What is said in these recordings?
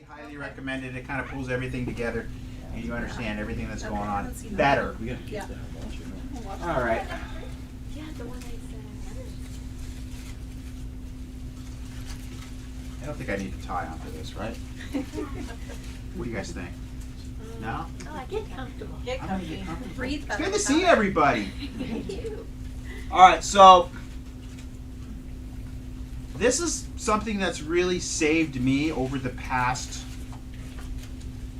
highly recommend it. It kind of pulls everything together, and you understand everything that's going on better. Yeah. All right. Yeah, the one I said. I don't think I need to tie onto this, right? What do you guys think? No? Oh, I get comfortable. Get I'm gonna get comfy. comfortable. Breathe. It's good to see everybody. Thank you. All right, so this is something that's really saved me over the past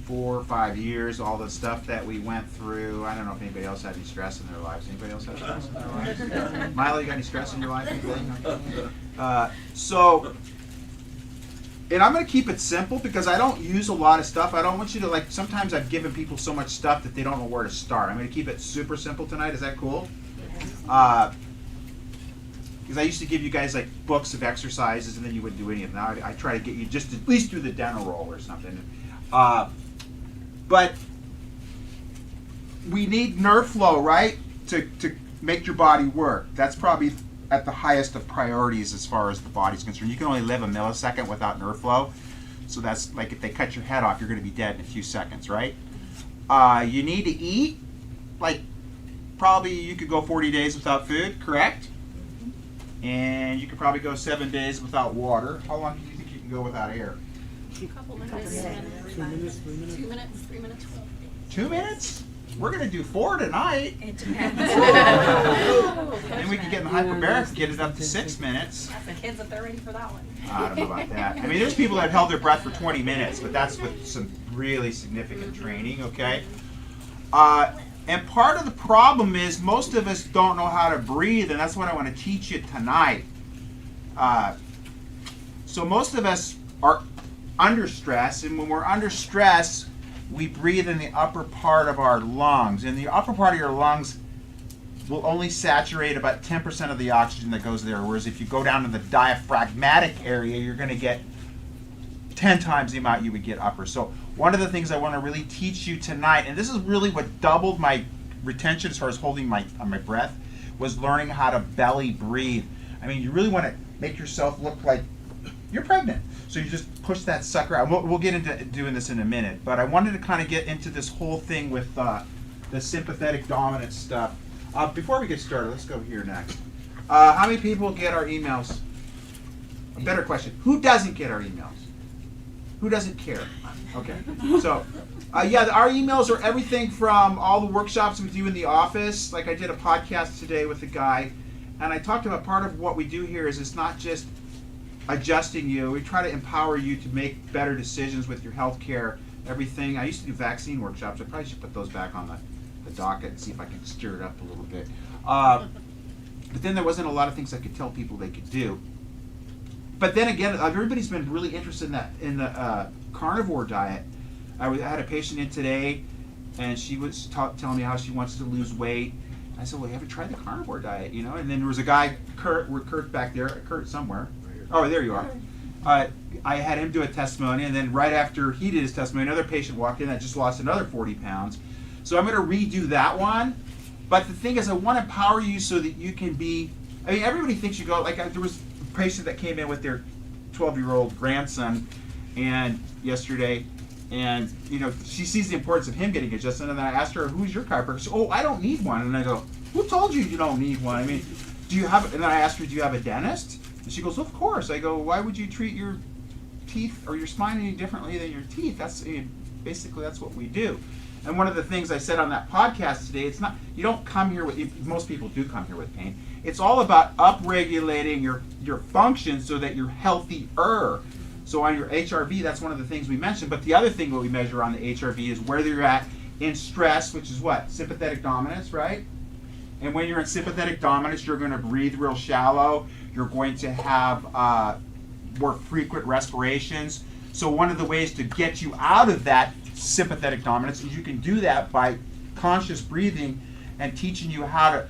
4 or 5 years. All the stuff that we went through. I don't know if anybody else had any stress in their lives. Anybody else have stress in their lives? Milo, you got any stress in your life? And I'm going to keep it simple because I don't use a lot of stuff. I don't want you to, like, sometimes I've given people so much stuff that they don't know where to start. I'm going to keep it super simple tonight. Is that cool? Because I used to give you guys, like, books of exercises and then you wouldn't do any of them. Now I try to get you just at least through the dental roll or something. But we need nerve flow, right, to make your body work. That's probably at the highest of priorities as far as the body's concerned. You can only live a millisecond without nerve flow. So that's like if they cut your head off, you're going to be dead in a few seconds, right? You need to eat, like probably you could go 40 days without food, correct? And you could probably go 7 days without water. How long do you think you can go without air? A couple minutes. 2 minutes, 3 minutes. 3 minutes. 2 minutes? We're going to do 4 tonight. It depends. Then we can get in the hyperbaric and get it up to 6 minutes. Ask the kids if they're ready for that one. I don't know about that. I mean, there's people that have held their breath for 20 minutes, but that's with some really significant training, okay? And part of the problem is most of us don't know how to breathe, and that's what I want to teach you tonight. So most of us are under stress, and when we're under stress, we breathe in the upper part of our lungs. And the upper part of your lungs will only saturate about 10% of the oxygen that goes there, whereas if you go down to the diaphragmatic area, you're going to get 10 times the amount you would get upper. So one of the things I want to really teach you tonight, and this is really what doubled my retention as far as holding my breath, was learning how to belly breathe. I mean, you really want to make yourself look like you're pregnant. So you just push that sucker out. We'll get into doing this in a minute, but I wanted to kind of get into this whole thing with the sympathetic dominant stuff. Before we get started, let's go here next. How many people get our emails? A better question. Who doesn't get our emails? Who doesn't care? Okay. So, yeah, our emails are everything from all the workshops we do in the office. Like I did a podcast today with a guy, and I talked about part of what we do here is it's not just adjusting you. We try to empower you to make better decisions with your health care, everything. I used to do vaccine workshops. I probably should put those back on the docket and see if I can stir it up a little bit. But then there wasn't a lot of things I could tell people they could do. But then again, everybody's been really interested in the carnivore diet. I had a patient in today, and she was telling me how she wants to lose weight. I said, well, you haven't tried the carnivore diet, you know? And then there was a guy, Kurt back there, Kurt somewhere. Oh, there you are. I had him do a testimony, and then right after he did his testimony, another patient walked in that just lost another 40 pounds. So I'm going to redo that one. But the thing is, I want to empower you so that you can be, I mean, everybody thinks you go, like there was a patient that came in with their 12-year-old grandson and yesterday, and, you know, she sees the importance of him getting adjusted, and then I asked her, who's your chiropractor? She said, oh, I don't need one. And I go, who told you you don't need one? I mean, do you have, and then I asked her, do you have a dentist? And she goes, of course. I go, why would you treat your teeth or your spine any differently than your teeth? That's basically that's what we do. And one of the things I said on that podcast today, it's not, you don't come here with, most people do come here with pain. It's all about upregulating your function so that you're healthier. So on your HRV, that's one of the things we mentioned. But the other thing that we measure on the HRV is whether you're at in stress, which is what? Sympathetic dominance, right? And when you're in sympathetic dominance, you're going to breathe real shallow. You're going to have more frequent respirations. So one of the ways to get you out of that sympathetic dominance is you can do that by conscious breathing and teaching you how to,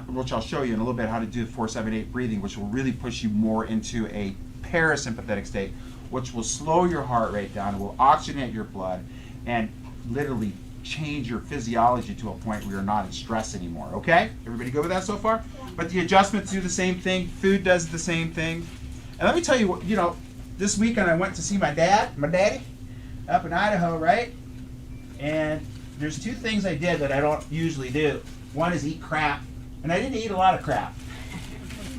which I'll show you in a little bit, how to do 4-7-8 breathing, which will really push you more into a parasympathetic state, which will slow your heart rate down, it will oxygenate your blood, and literally change your physiology to a point where you're not in stress anymore, okay? Everybody good with that so far? But the adjustments do the same thing, food does the same thing. And let me tell you what, you know, this weekend I went to see my daddy, up in Idaho, right? And there's two things I did that I don't usually do. One is eat crap, and I didn't eat a lot of crap,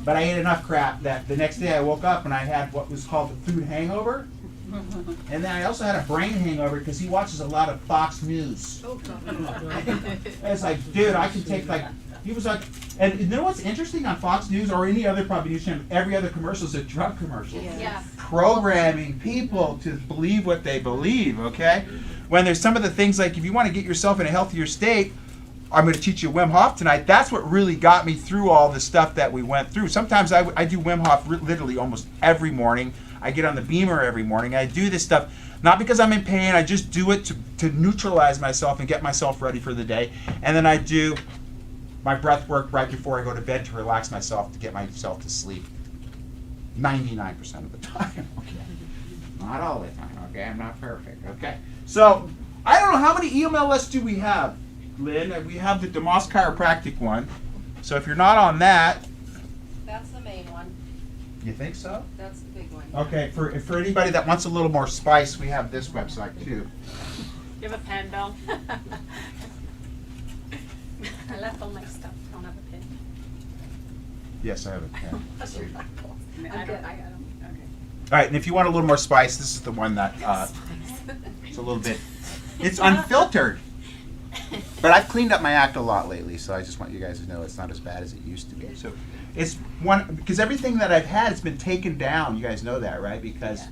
but I ate enough crap that the next day I woke up and I had what was called the food hangover. And then I also had a brain hangover because he watches a lot of Fox News. And it's like, dude, I can take like, he was like, and you know what's interesting on Fox News or any other probably news channel, every other commercial is a drug commercial. Yeah. Programming people to believe what they believe, okay? When there's some of the things like if you want to get yourself in a healthier state, I'm going to teach you Wim Hof tonight. That's what really got me through all the stuff that we went through. Sometimes I do Wim Hof literally almost every morning. I get on the beamer every morning. I do this stuff not because I'm in pain. I just do it to neutralize myself and get myself ready for the day. And then I do my breath work right before I go to bed to relax myself, to get myself to sleep. 99% of the time. Okay. Not all the time. Okay. I'm not perfect. Okay. So I don't know how many email lists do we have, Lynn. We have the DeMoss Chiropractic one. So if you're not on that, That's the main one. you think so? That's the big one. Okay, for anybody that wants a little more spice, we have this website too. You have a pen, Bill? I left all my stuff. I don't have a pen. Yes, I have a pen. That's your knuckles. I mean, I'm I good, don't. I got 'em. Okay. All right, and if you want a little more spice, this is the one that it's a little bit. It's unfiltered, but I've cleaned up my act a lot lately, so I just want you guys to know it's not as bad as it used to be. So it's one because everything that I've had has been taken down. You guys know that, right? Because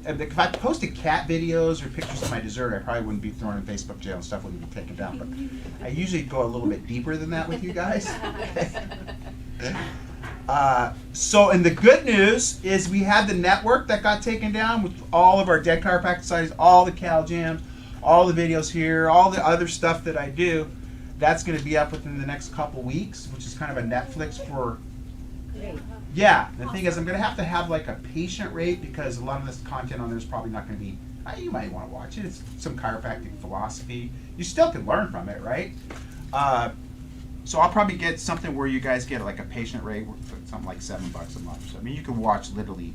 if I posted cat videos or pictures of my dessert, I probably wouldn't be thrown in Facebook jail and stuff wouldn't be taken down. But I usually go a little bit deeper than that with you guys. So, and the good news is we had the network that got taken down with all of our dead chiropractic societies, all the Cal Jams, all the videos here, all the other stuff that I do. That's going to be up within the next couple weeks, which is kind of a Netflix for. Yeah, the thing is, I'm going to have like a patient rate because a lot of this content on there is probably not going to be. You might want to watch it. It's some chiropractic philosophy. You still can learn from it, right? So I'll probably get something where you guys get like a patient rate, something like $7 a month. So I mean, you can watch literally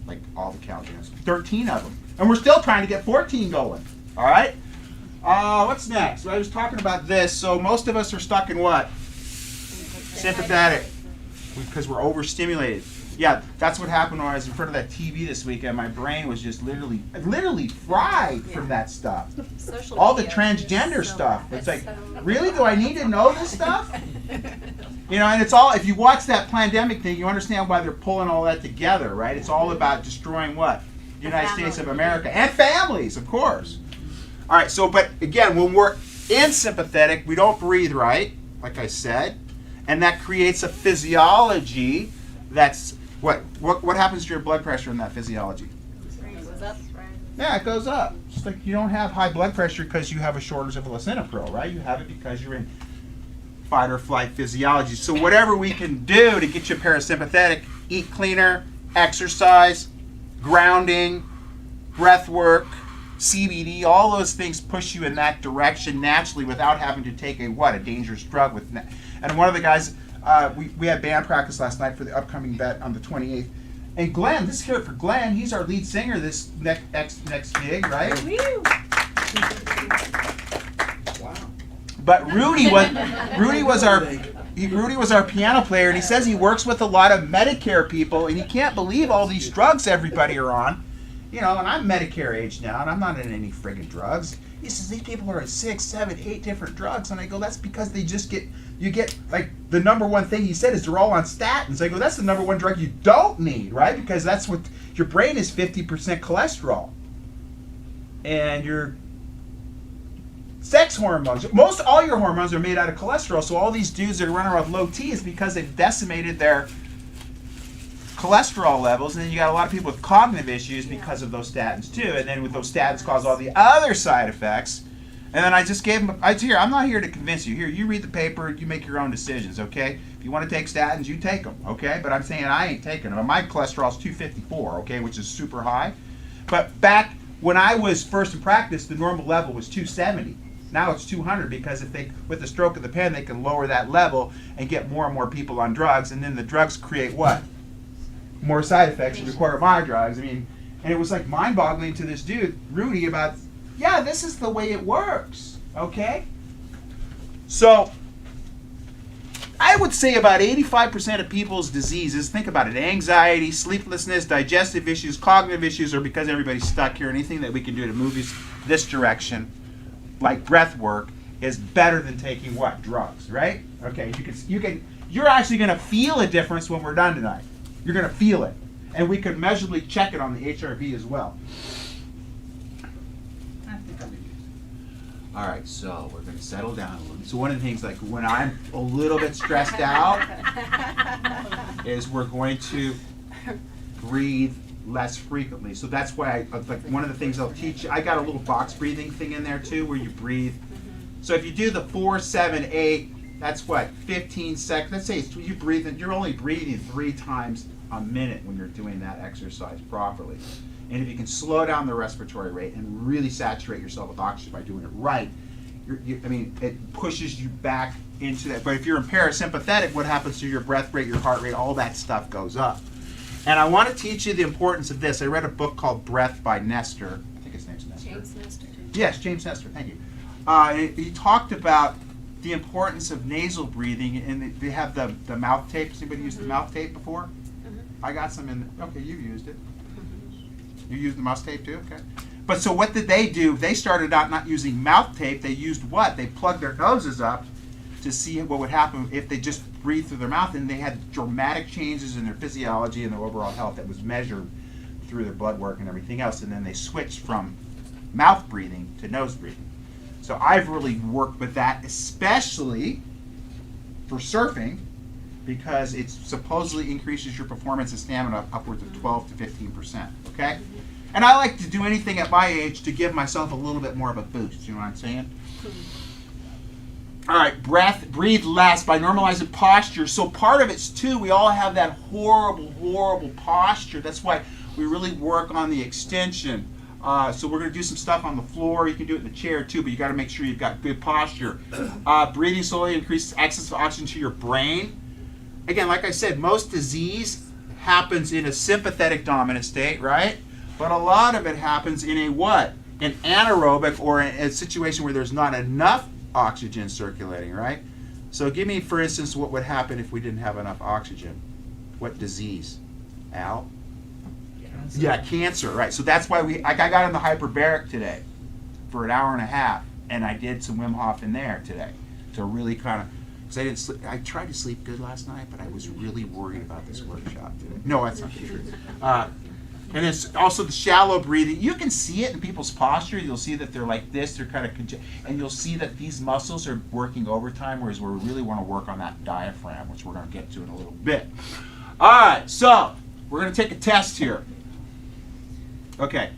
like all the Cal Jams, 13 of them, and we're still trying to get 14 going. All right. What's next? Well, I was talking about this. So most of us are stuck in what? Sympathetic, because we're overstimulated. Yeah, that's what happened when I was in front of that TV this weekend. My brain was just literally fried from that stuff. Social All the media transgender is so stuff. bad. It's like, So- really? Do I need to know this stuff? You know, and it's all, if you watch that pandemic thing, you understand why they're pulling all that together, right? It's all about destroying what? The United States of America. And families, of course. All right, so, but again, when we're in sympathetic, we don't breathe right, like I said, and that creates a physiology that's, what happens to your blood pressure in that physiology? Goes up. Yeah, it goes up. It's like you don't have high blood pressure because you have a shortage of lisinopril, right? You have it because you're in fight or flight physiology. So whatever we can do to get you parasympathetic, eat cleaner, exercise, grounding, breath work, CBD, all those things push you in that direction naturally without having to take a dangerous drug with. And one of the guys, we had band practice last night for the upcoming bet on the 28th. And Glenn, let's hear it for Glenn. He's our lead singer this next gig, right? Wow. But Rudy was our piano player, and he says he works with a lot of Medicare people, and he can't believe all these drugs everybody are on. You know, and I'm Medicare age now, and I'm not in any friggin' drugs. He says these people are on 6, 7, 8 different drugs, and I go, that's because you get like the number one thing he said is they're all on statins. I go, that's the number one drug you don't need, right? Because that's what your brain is 50% cholesterol, and your sex hormones. Most all your hormones are made out of cholesterol. So all these dudes that are running around with low T is because they've decimated their cholesterol levels, and then you got a lot of people with cognitive issues because of those statins too. And then with those statins cause all the other side effects. And then I just gave them. I'm not here to convince you. Here, you read the paper. You make your own decisions. Okay. If you want to take statins, you take them. Okay. But I'm saying I ain't taking them. My cholesterol's 254. Okay, which is super high. But back when I was first in practice, the normal level was 270. Now it's 200 because if they, with the stroke of the pen, they can lower that level and get more and more people on drugs, and then the drugs create what? more side effects and require my drugs. I mean, and it was like mind-boggling to this dude, Rudy, about, yeah, this is the way it works, okay? So, I would say about 85% of people's diseases, think about it, anxiety, sleeplessness, digestive issues, cognitive issues, are because everybody's stuck here. Anything that we can do to move this direction, like breath work, is better than taking what? Drugs, right? Okay, you're actually going to feel a difference when we're done tonight. You're going to feel it. And we could measurably check it on the HRV as well. I think I'm going to use it. All right, so we're going to settle down a little. So one of the things, like when I'm a little bit stressed out, is we're going to breathe less frequently. So that's why like one of the things I'll teach you, I got a little box breathing thing in there too, where you breathe. So if you do the 4, 7, 8, that's what, 15 seconds. Let's say you breathe, and you're only breathing 3 times a minute when you're doing that exercise properly. And if you can slow down the respiratory rate and really saturate yourself with oxygen by doing it right, I mean, it pushes you back into that. But if you're in parasympathetic, what happens to your breath rate, your heart rate, all that stuff goes up. And I want to teach you the importance of this. I read a book called Breath by Nestor. I think his name's Nestor. James Nestor. Yes, James Nestor. Thank you. And he talked about the importance of nasal breathing, and they have the mouth tape. Has anybody used the mouth tape before? I got some in. Okay, you used it. You used the mouth tape too? Okay. But so what did they do? They started out not using mouth tape. They used what? They plugged their noses up to see what would happen if they just breathed through their mouth, and they had dramatic changes in their physiology and their overall health that was measured through their blood work and everything else. And then they switched from mouth breathing to nose breathing. So I've really worked with that, especially for surfing, because it supposedly increases your performance and stamina upwards of 12 to 15%, okay? And I like to do anything at my age to give myself a little bit more of a boost, you know what I'm saying? All right, breathe less by normalizing posture. So part of it's too, we all have that horrible, horrible posture. That's why we really work on the extension. So we're going to do some stuff on the floor. You can do it in the chair too, but you got to make sure you've got good posture. Breathing slowly increases access to oxygen to your brain. Again, like I said, most disease happens in a sympathetic dominant state, right? But a lot of it happens in a what? An anaerobic, or a situation where there's not enough oxygen circulating, right? So give me, for instance, what would happen if we didn't have enough oxygen. What disease? Al? Cancer. Yeah, cancer, right. So that's why I got in the hyperbaric today for an hour and a half, and I did some Wim Hof in there today to really kind of, because I didn't sleep. I tried to sleep good last night, but I was really worried about this workshop today. No, that's not the truth. And it's also the shallow breathing. You can see it in people's posture. You'll see that they're like this. They're kind of and you'll see that these muscles are working overtime, whereas we really want to work on that diaphragm, which we're going to get to in a little bit. All right, so we're going to take a test here. Okay,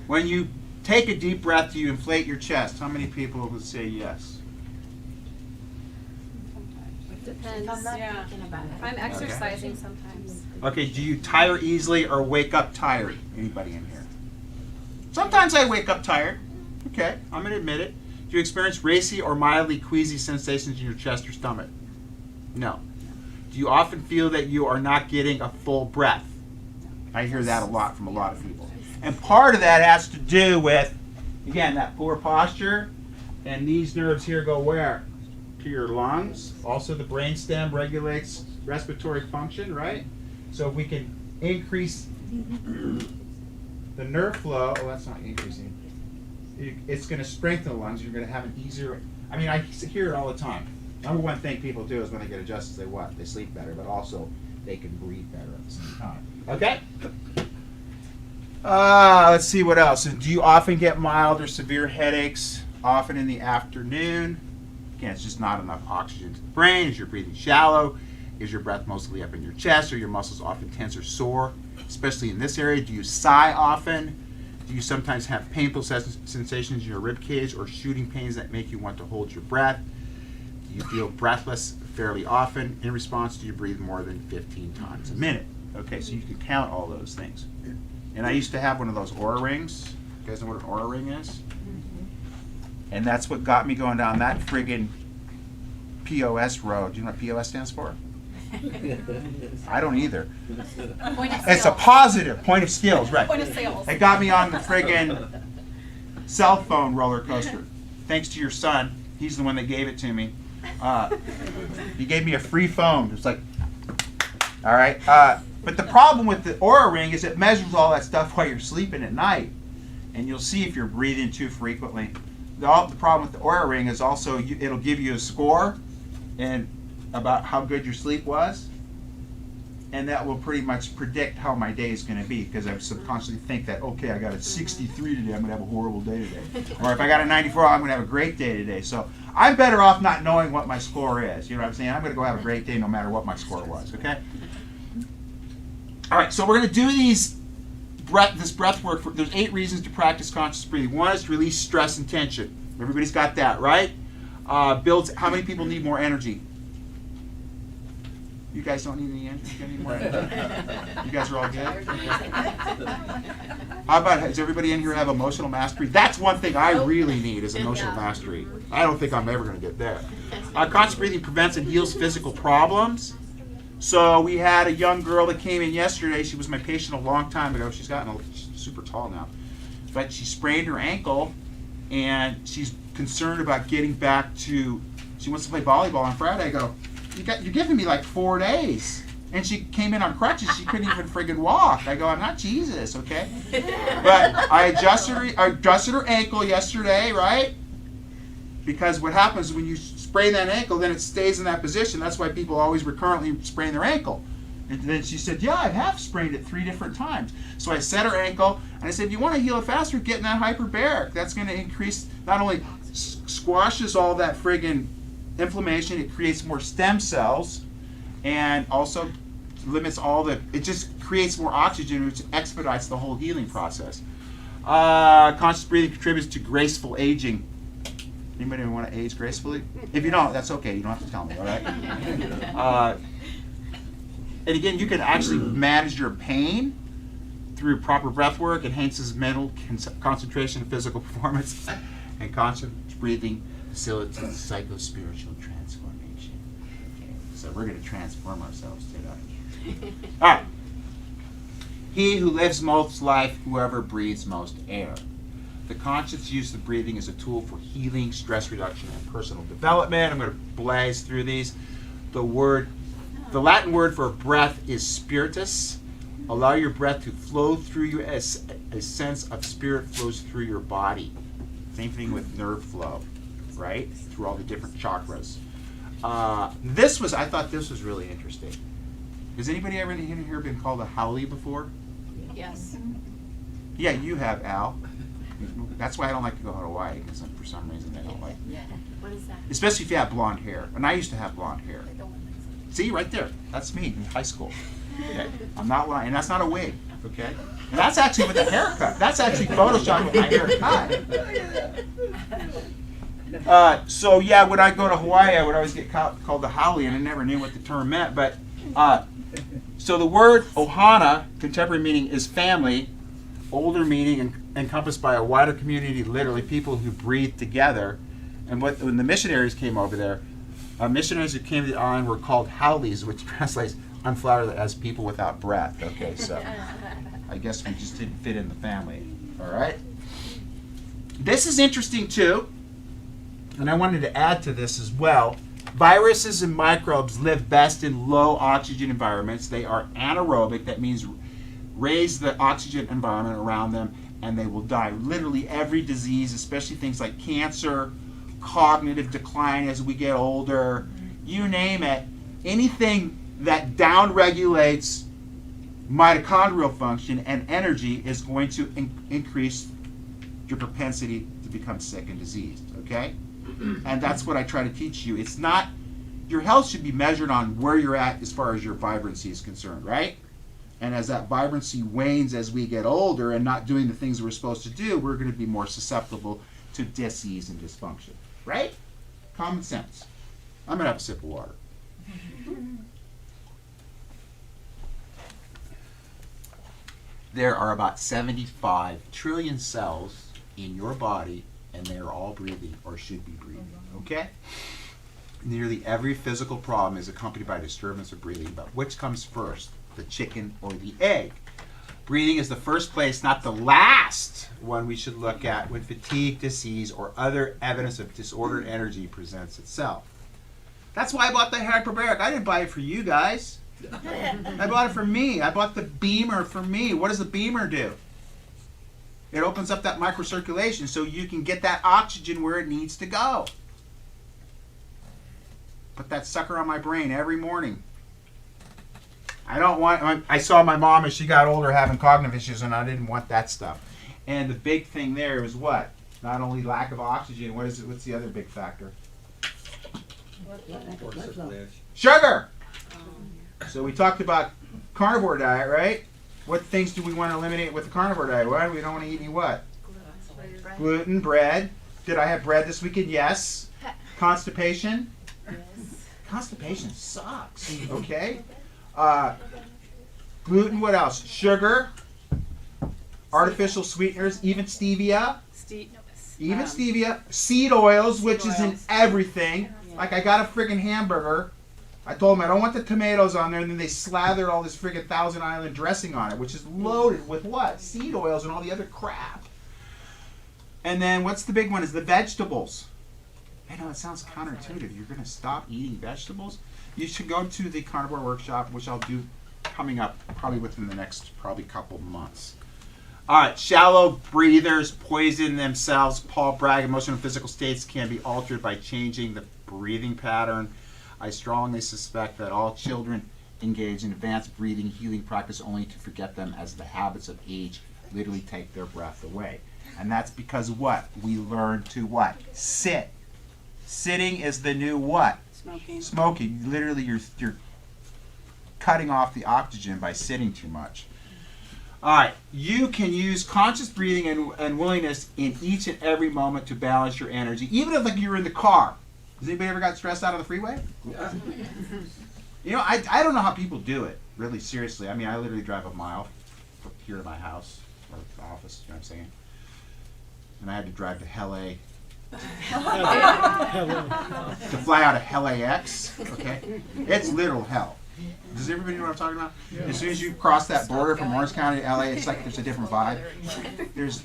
when you take a deep breath, do you inflate your chest? How many people would say yes? Depends. I'm not Yeah. thinking about it. I'm exercising sometimes. Okay, do you tire easily or wake up tired? Anybody in here? Sometimes I wake up tired. Okay, I'm going to admit it. Do you experience racy or mildly queasy sensations in your chest or stomach? No. Do you often feel that you are not getting a full breath? I hear that a lot from a lot of people. And part of that has to do with, again, that poor posture. And these nerves here go where? To your lungs. Also the brainstem regulates respiratory function, right? So if we can increase the nerve flow, oh, that's not increasing. It's going to strengthen the lungs. You're going to have an easier, I mean, I hear it all the time. Number one thing people do is when they get adjusted, they what? They sleep better, but also they can breathe better at the same time. Okay? Let's see what else. Do you often get mild or severe headaches? Often in the afternoon? Again, it's just not enough oxygen to the brain. Is your breathing shallow? Is your breath mostly up in your chest? Are your muscles often tense or sore? Especially in this area. Do you sigh often? Do you sometimes have painful sensations in your rib cage or shooting pains that make you want to hold your breath? Do you feel breathless fairly often? In response, do you breathe more than 15 times a minute? Okay, so you can count all those things. And I used to have one of those Oura rings. You guys know what an Oura ring is? And that's what got me going down that friggin' POS road. Do you know what POS stands for? I don't either. Point of It's a sale. positive point of skills, right? Point of sales. It got me on the friggin' cell phone roller coaster. Thanks to your son. He's the one that gave it to me. He gave me a free phone. It's like, all right. But the problem with the Aura Ring is it measures all that stuff while you're sleeping at night. And you'll see if you're breathing too frequently. The problem with the Aura Ring is also it'll give you a score and about how good your sleep was. And that will pretty much predict how my day is going to be, because I subconsciously think that, okay, I got a 63 today, I'm going to have a horrible day today. Or if I got a 94, I'm going to have a great day today. So I'm better off not knowing what my score is. You know what I'm saying? I'm going to go have a great day no matter what my score was, okay? All right, so we're going to do this breath work. There's 8 reasons to practice conscious breathing. 1 is to release stress and tension. Everybody's got that, right? Builds. How many people need more energy? You guys don't need any energy anymore? You guys are all good? How about, does everybody in here have emotional mastery? That's one thing I really need, is emotional mastery. I don't think I'm ever going to get there. Conscious breathing prevents and heals physical problems. So we had a young girl that came in yesterday. She was my patient a long time ago. She's super tall now. But she sprained her ankle, and she's concerned about getting back to, she wants to play volleyball on Friday. I go, you're giving me like 4 days. And she came in on crutches. She couldn't even friggin' walk. I go, I'm not Jesus, okay? But I adjusted her ankle yesterday, right? Because what happens when you sprain that ankle, then it stays in that position. That's why people always recurrently sprain their ankle. And then she said, yeah, I have sprained it 3 different times. So I set her ankle, and I said, if you want to heal it faster, get in that hyperbaric. That's going to increase, not only squashes all that friggin' inflammation, it creates more stem cells, and also limits it just creates more oxygen, which expedites the whole healing process. Conscious breathing contributes to graceful aging. Anybody want to age gracefully? If you don't, that's okay. You don't have to tell me, all right? And again, you can actually manage your pain through proper breath work, enhances mental concentration and physical performance, and conscious breathing facilitates psycho-spiritual transformation. Okay, so we're going to transform ourselves today. All right. He who lives most life, whoever breathes most air. The conscious use of breathing is a tool for healing, stress reduction, and personal development. I'm going to blaze through these. The Latin word for breath is spiritus. Allow your breath to flow through you as a sense of spirit flows through your body. Same thing with nerve flow, right? Through all the different chakras. I thought this was really interesting. Has anybody ever in here been called a haole before? Yes. Yeah, you have, Al. That's why I don't like to go to Hawaii, because for some reason I don't like it. What is that? Especially if you have blonde hair. And I used to have blonde hair. See, right there. That's me in high school. Okay? I'm not lying. And that's not a wig. Okay? And that's actually with a haircut. That's actually Photoshopped with my haircut. So yeah, when I go to Hawaii, I would always get called the haole, and I never knew what the term meant. But so the word ohana, contemporary meaning, is family. Older meaning encompassed by a wider community, literally people who breathe together. And when the missionaries came over there, missionaries who came to the island were called haules, which translates unflattered as people without breath. Okay, so I guess we just didn't fit in the family. All right. This is interesting too, and I wanted to add to this as well. Viruses and microbes live best in low oxygen environments. They are anaerobic. That means raise the oxygen environment around them, and they will die. Literally every disease, especially things like cancer, cognitive decline as we get older, you name it, anything that downregulates mitochondrial function and energy is going to increase your propensity to become sick and diseased, okay? And that's what I try to teach you. It's not, your health should be measured on where you're at as far as your vibrancy is concerned, right? And as that vibrancy wanes as we get older and not doing the things we're supposed to do, we're going to be more susceptible to disease and dysfunction. Right? Common sense. I'm going to have a sip of water. There are about 75 trillion cells in your body, and they are all breathing or should be breathing. Okay? nearly every physical problem is accompanied by disturbance of breathing, but which comes first, the chicken or the egg? Breathing is the first place, not the last one we should look at when fatigue, disease, or other evidence of disordered energy presents itself. That's why I bought the hyperbaric. I didn't buy it for you guys. I bought it for me. I bought the beamer for me. What does the beamer do? It opens up that microcirculation so you can get that oxygen where it needs to go. Put that sucker on my brain every morning. I saw my mom as she got older having cognitive issues, and I didn't want that stuff. And the big thing there is what? Not only lack of oxygen, what's the other big factor? Sugar! So we talked about carnivore diet, right? What things do we want to eliminate with the carnivore diet? Well, we don't want to eat any what? Gluten, bread. Did I have bread this weekend? Yes. Constipation? Yes. Constipation sucks, okay? Gluten, what else? Sugar, artificial sweeteners, even stevia. Even stevia. Seed oils, which is in everything. Like I got a friggin' hamburger. I told them I don't want the tomatoes on there, and then they slathered all this friggin' Thousand Island dressing on it, which is loaded with what? Seed oils and all the other crap. And then what's the big one is the vegetables. I know it sounds counterintuitive. You're going to stop eating vegetables? You should go to the carnivore workshop, which I'll do coming up probably within the next couple months. All right, shallow breathers poison themselves. Paul Bragg, emotional and physical states can be altered by changing the breathing pattern. I strongly suspect that all children engage in advanced breathing healing practice only to forget them as the habits of age literally take their breath away. And that's because what? We learn to what? Sit. Sitting is the new what? Smoking. Literally, you're cutting off the oxygen by sitting too much. All right. You can use conscious breathing and willingness in each and every moment to balance your energy, even if you're in the car. Has anybody ever got stressed out on the freeway? Yeah. You know, I don't know how people do it, really, seriously. I mean, I literally drive a mile from here to my house or the office, you know what I'm saying? And I had to drive to LA. To fly out of LAX, okay? It's literal hell. Does everybody know what I'm talking about? Yeah. As soon as you cross that border from Orange County to LA, it's like there's a different vibe. There's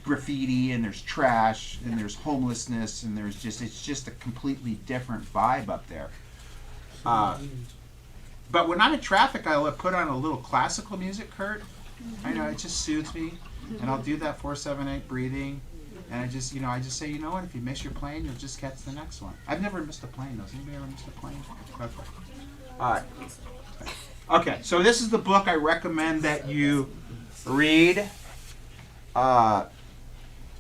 graffiti and there's trash and there's homelessness and it's just a completely different vibe up there. But when I'm in traffic, I'll put on a little classical music, Kurt. I know, it just soothes me. And I'll do that 4-7-8 breathing. And I just say, you know what, if you miss your plane, you'll just catch the next one. I've never missed a plane, though. Has anybody ever missed a plane? Okay. All right. Okay, so this is the book I recommend that you read.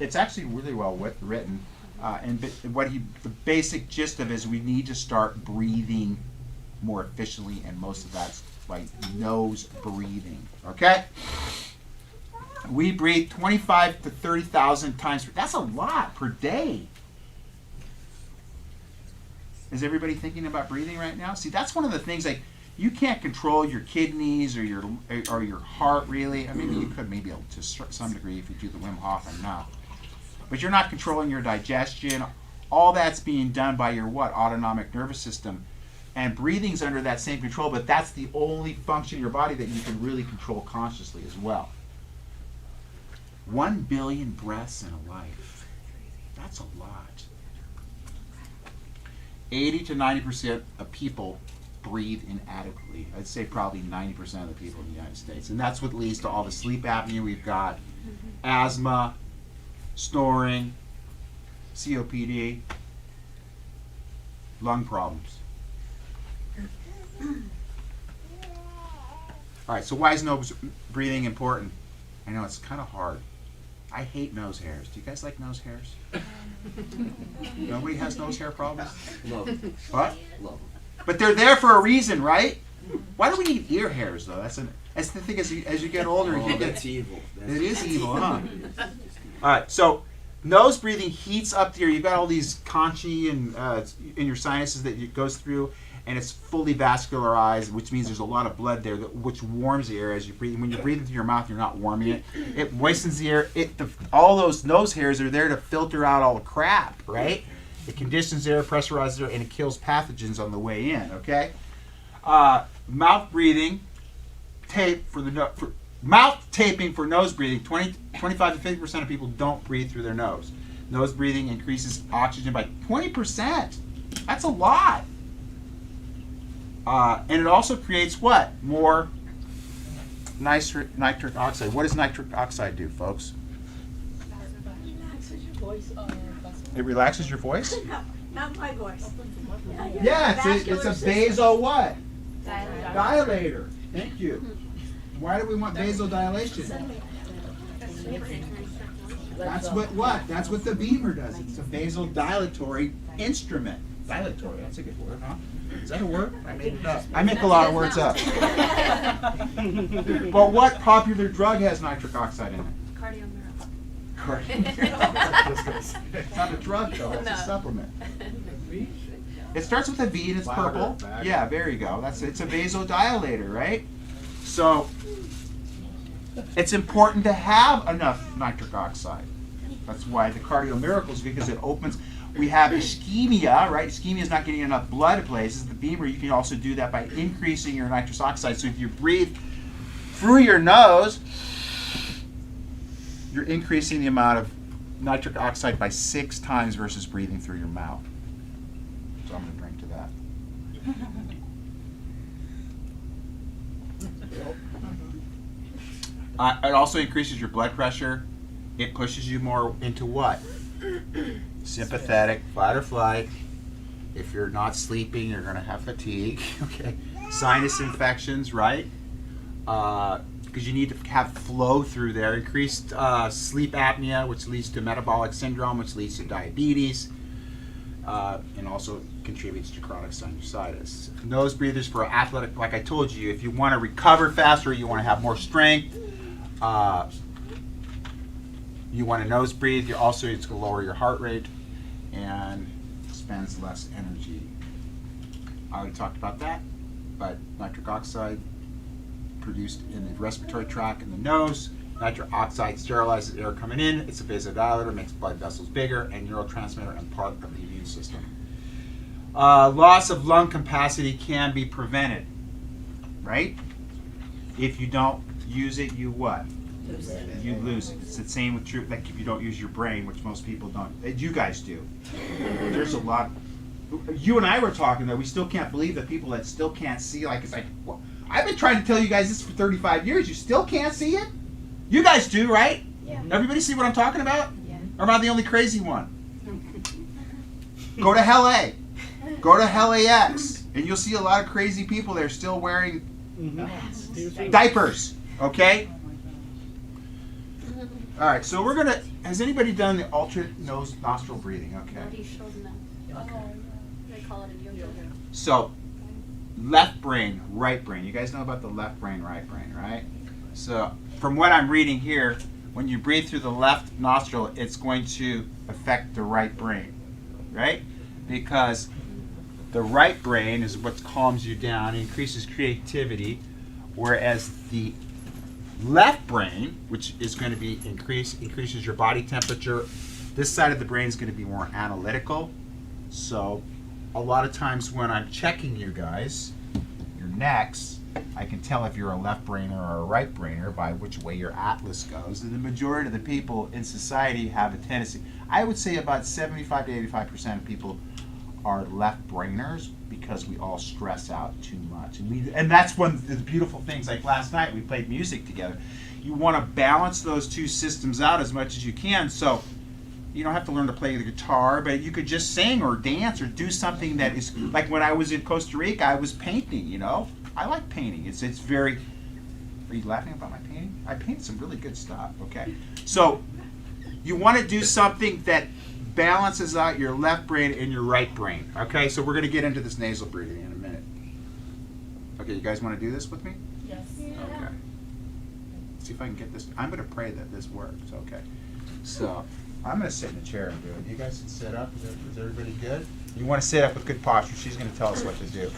It's actually really well written. And the basic gist of it is we need to start breathing more efficiently, and most of that's like nose breathing. Okay? We breathe 25 to 30,000 times. That's a lot per day. Is everybody thinking about breathing right now? See, that's one of the things, like, you can't control your kidneys or your heart, really. I mean, you could maybe to some degree if you do the Wim Hof enough. But you're not controlling your digestion. All that's being done by your what? Autonomic nervous system. And breathing's under that same control, but that's the only function in your body that you can really control consciously as well. 1 billion breaths in a life. That's a lot. 80 to 90% of people breathe inadequately. I'd say probably 90% of the people in the United States. And that's what leads to all the sleep apnea we've got, asthma, snoring, COPD, lung problems. All right, so why is nose breathing important? I know it's kind of hard. I hate nose hairs. Do you guys like nose hairs? Nobody has nose hair problems? Love them. What? Love them. But they're there for a reason, right? Why do we need ear hairs, though? That's the thing. As you get older, Oh, you get that's evil. it is evil, huh? All right, so nose breathing heats up the air. You've got all these conchi and in your sinuses that it goes through, and it's fully vascularized, which means there's a lot of blood there, which warms the air as you breathe. When you breathe into your mouth, you're not warming it. It moistens the air. All those nose hairs are there to filter out all the crap, right? It conditions air, pressurizes air, and it kills pathogens on the way in, okay? Mouth breathing, mouth taping for nose breathing, 25 to 50% of people don't breathe through their nose. Nose breathing increases oxygen by 20%. That's a lot. And it also creates what? More nitric oxide. What does nitric oxide do, folks? Relaxes your voice. It relaxes your voice? No, not my voice. Yeah, it's a vasal what? Dilator. Dilator. Thank you. Why do we want vasodilation? That's what? That's what the beamer does. It's a vasodilatory instrument. Dilatory, that's a good word, huh? Is that a word? I made it up. I make a lot of words up. But what popular drug has nitric oxide in it? It's not a drug though, it's a supplement. It starts with a V and it's purple. Yeah, there you go. It's a vasodilator, right? So it's important to have enough nitric oxide. That's why the cardio miracles, because it opens. We have ischemia, right? Ischemia is not getting enough blood to places. The beamer, you can also do that by increasing your nitrous oxide. So if you breathe through your nose, you're increasing the amount of nitric oxide by 6 times versus breathing through your mouth. So I'm going to drink to that. It also increases your blood pressure. It pushes you more into what? Sympathetic, fight or flight. If you're not sleeping, you're going to have fatigue. Okay. Sinus infections, right? Because you need to have flow through there. Increased sleep apnea, which leads to metabolic syndrome, which leads to diabetes, and also contributes to chronic sinusitis. Nose breathers for athletic, like I told you, if you want to recover faster, you want to have more strength, you want to nose breathe. It's going to lower your heart rate and spends less energy. I already talked about that, but nitric oxide produced in the respiratory tract in the nose. Nitric oxide sterilizes air coming in. It's a vasodilator, makes blood vessels bigger, and neurotransmitter and part of the immune system. Loss of lung capacity can be prevented, right? If you don't use it, you what? You lose it. It's the same with like if you don't use your brain, which most people don't. You guys do. There's a lot. You and I were talking that we still can't believe that people that still can't see. Like it's like, well, I've been trying to tell you guys this for 35 years. You still can't see it? You guys do, right? Yeah. Everybody see what I'm talking about? Yeah. Or am I the only crazy one? Go to Hell A. Go to Hell AX, and you'll see a lot of crazy people there still wearing diapers. Okay. All right, so we're gonna. Has anybody done the alternate nose nostril breathing? Okay. Nobody's showed them that. They call it a yo-yo. So, left brain, right brain. You guys know about the left brain, right brain, right? So, from what I'm reading here, when you breathe through the left nostril, it's going to affect the right brain, right? Because the right brain is what calms you down, increases creativity, whereas the left brain, which is going to be increases your body temperature. This side of the brain is going to be more analytical. So a lot of times when I'm checking you guys, your necks, I can tell if you're a left brainer or a right brainer by which way your atlas goes. And the majority of the people in society have a tendency, I would say about 75 to 85% of people are left brainers because we all stress out too much. And that's one of the beautiful things. Like last night, we played music together. You want to balance those two systems out as much as you can. So you don't have to learn to play the guitar, but you could just sing or dance or do something that is, like when I was in Costa Rica, I was painting, you know? I like painting. It's very, are you laughing about my painting? I painted some really good stuff, okay? So you want to do something that balances out your left brain and your right brain. Okay, so we're going to get into this nasal breathing in a minute. Okay, you guys want to do this with me? Yes. Okay. See if I can get this. I'm going to pray that this works. Okay. So I'm going to sit in the chair and do it. You guys can sit up. Is everybody good? You want to sit up with good posture. She's going to tell us what to do.